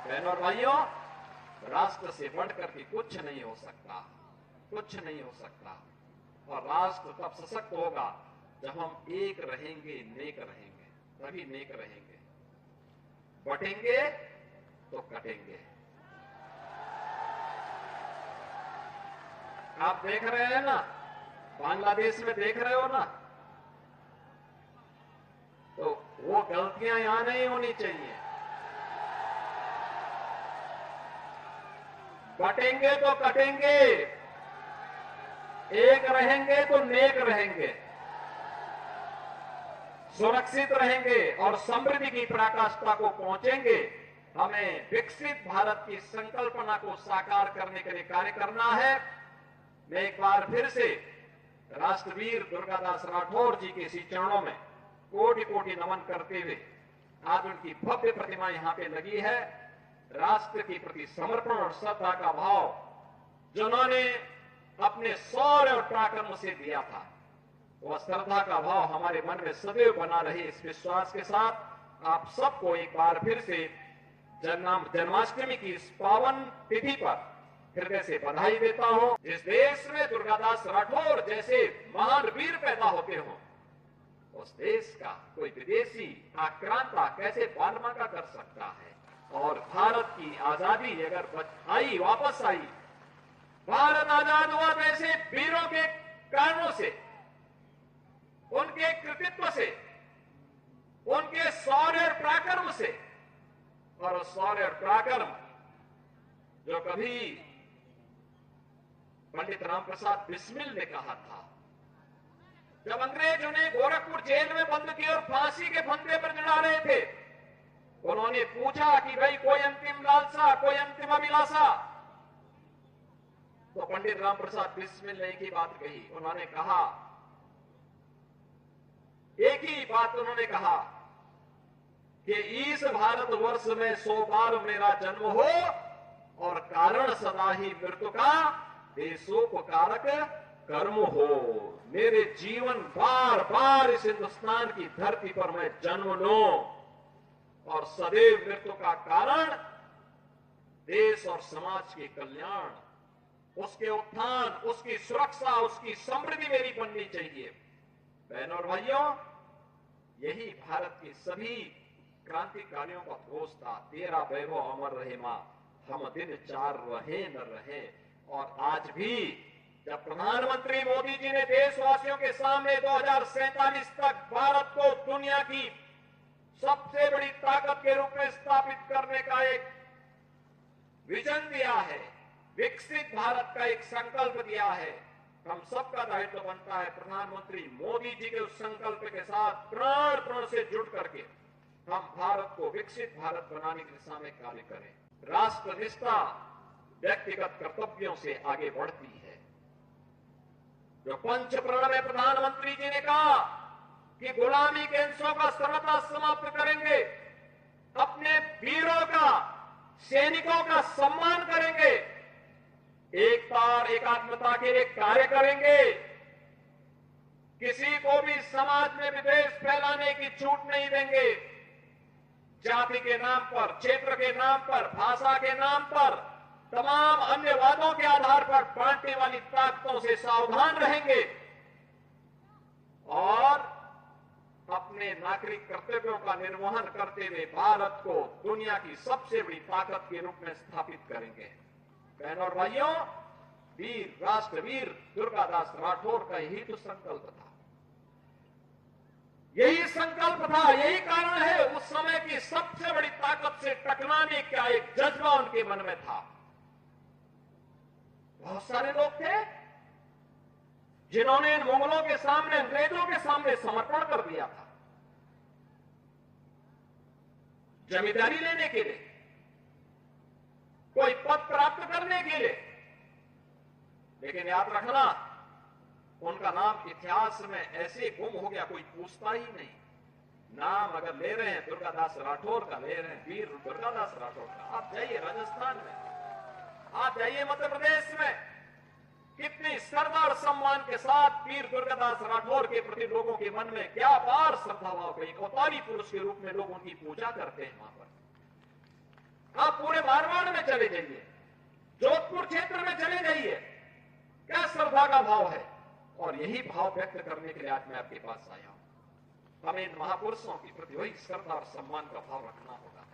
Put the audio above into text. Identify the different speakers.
Speaker 1: बहनों और भाइयों, राष्ट्र से बढ़कर के कुछ नहीं हो सकता, कुछ नहीं हो सकता। और राष्ट्र तब सशक्त होगा जब हम एक रहेंगे, नेक रहेंगे, तभी नेक रहेंगे। बटेंगे तो कटेंगे। आप देख रहे हैं ना, बांग्लादेश में देख रहे हो ना, तो वो गलतियां यहां नहीं होनी चाहिए। बटेंगे तो कटेंगे, एक रहेंगे तो नेक रहेंगे, सुरक्षित रहेंगे और समृद्धि की पराकाष्ठा को पहुंचेंगे। हमें विकसित भारत की संकल्पना को साकार करने के लिए कार्य करना है। मैं एक बार फिर से राष्ट्रवीर दुर्गादास राठौर जी के इसी चरणों में कोटि कोटि नमन करते हुए, आज उनकी भव्य प्रतिमा यहां पे लगी है। राष्ट्र के प्रति समर्पण और श्रद्धा का भाव जिन्होंने अपने शौर्य और पराक्रम से दिया था, वह श्रद्धा का भाव हमारे मन में सदैव बना रहे, इस विश्वास के साथ आप सबको एक बार फिर से जन्माष्टमी की इस पावन तिथि पर हृदय से बधाई देता हूं। जिस देश में दुर्गादास राठौर जैसे महान वीर पैदा होते हो, उस देश का कोई विदेशी आक्रांता कैसे बालमाका कर सकता है। और भारत की आजादी अगर आई, वापस आई, भारत आजाद हुआ तो ऐसे वीरों के कारणों से, उनके कृतित्व से, उनके शौर्य और पराक्रम से। और शौर्य और पराक्रम जो कभी पंडित राम प्रसाद बिस्मिल ने कहा था, जब अंग्रेज उन्हें गोरखपुर जेल में बंद किए और फांसी के फंदे पर चढ़ा रहे थे, उन्होंने पूछा कि भाई कोई अंतिम लालसा, कोई अंतिम अभिलाषा? तो पंडित राम प्रसाद बिस्मिल ने एक ही बात कही। उन्होंने कहा, एक ही बात उन्होंने कहा कि इस भारतवर्ष में 100 बार मेरा जन्म हो और कारण सदा ही मृत्यु का देशोपकारक कर्म हो। मेरे जीवन बार बार इस हिंदुस्तान की धरती पर मैं जन्म लूं और सदैव मृत्यु का कारण देश और समाज के कल्याण, उसके उत्थान, उसकी सुरक्षा, उसकी समृद्धि मेरी बननी चाहिए। बहनों और भाइयों, यही भारत के सभी क्रांतिकारियों का घोष था, तेरा वैभव अमर रहे मां, हम दिन चार रहे न रहे। और आज भी जब प्रधानमंत्री मोदी जी ने देशवासियों के सामने 2047 तक भारत को दुनिया की सबसे बड़ी ताकत के रूप में स्थापित करने का एक विजन दिया है, विकसित भारत का एक संकल्प दिया है, हम सबका दायित्व बनता है प्रधानमंत्री मोदी जी के उस संकल्प के साथ प्राण से जुड़ करके हम भारत को विकसित भारत बनाने की दिशा में कार्य करें। राष्ट्रनिष्ठा व्यक्तिगत कर्तव्यों से आगे बढ़ती है। जो पंच प्रण में प्रधानमंत्री जी ने कहा कि गुलामी के अंशों का सर्वथा समाप्त करेंगे, अपने वीरों का, सैनिकों का सम्मान करेंगे, एकता और एकात्मता के लिए कार्य करेंगे, किसी को भी समाज में विद्वेष फैलाने की छूट नहीं देंगे, जाति के नाम पर, क्षेत्र के नाम पर, भाषा के नाम पर, तमाम अन्य वादों के आधार पर बांटने वाली ताकतों से सावधान रहेंगे और अपने नागरिक कर्तव्यों का निर्वहन करते हुए भारत को दुनिया की सबसे बड़ी ताकत के रूप में स्थापित करेंगे। बहनों और भाइयों, वीर राष्ट्रवीर दुर्गादास राठौर का यही तो संकल्प था, यही संकल्प था, यही कारण है उस समय की सबसे बड़ी ताकत से टकराने का एक जज्बा उनके मन में था। बहुत सारे लोग थे जिन्होंने इन मुगलों के सामने, अंग्रेजों के सामने समर्पण कर दिया था जमींदारी लेने के लिए, कोई पद प्राप्त करने के लिए। लेकिन याद रखना, उनका नाम इतिहास में ऐसे गुम हो गया, कोई पूछता ही नहीं। नाम अगर ले रहे हैं दुर्गादास राठौर का, ले रहे हैं वीर दुर्गादास राठौर का। आप जाइए राजस्थान में, आप जाइए मध्य प्रदेश में, कितनी श्रद्धा और सम्मान के साथ वीर दुर्गादास राठौर के प्रति लोगों के मन में क्या अपार श्रद्धा भाव, एक अवतारी पुरुष के रूप में लोग उनकी पूजा करते हैं वहां पर। आप पूरे मारवाड़ में चले जाइए, जोधपुर क्षेत्र में चले जाइए, क्या श्रद्धा का भाव है। और यही भाव व्यक्त करने के लिए आज मैं आपके पास आया हूं। हमें इन महापुरुषों के प्रति वही श्रद्धा और सम्मान का भाव रखना होगा।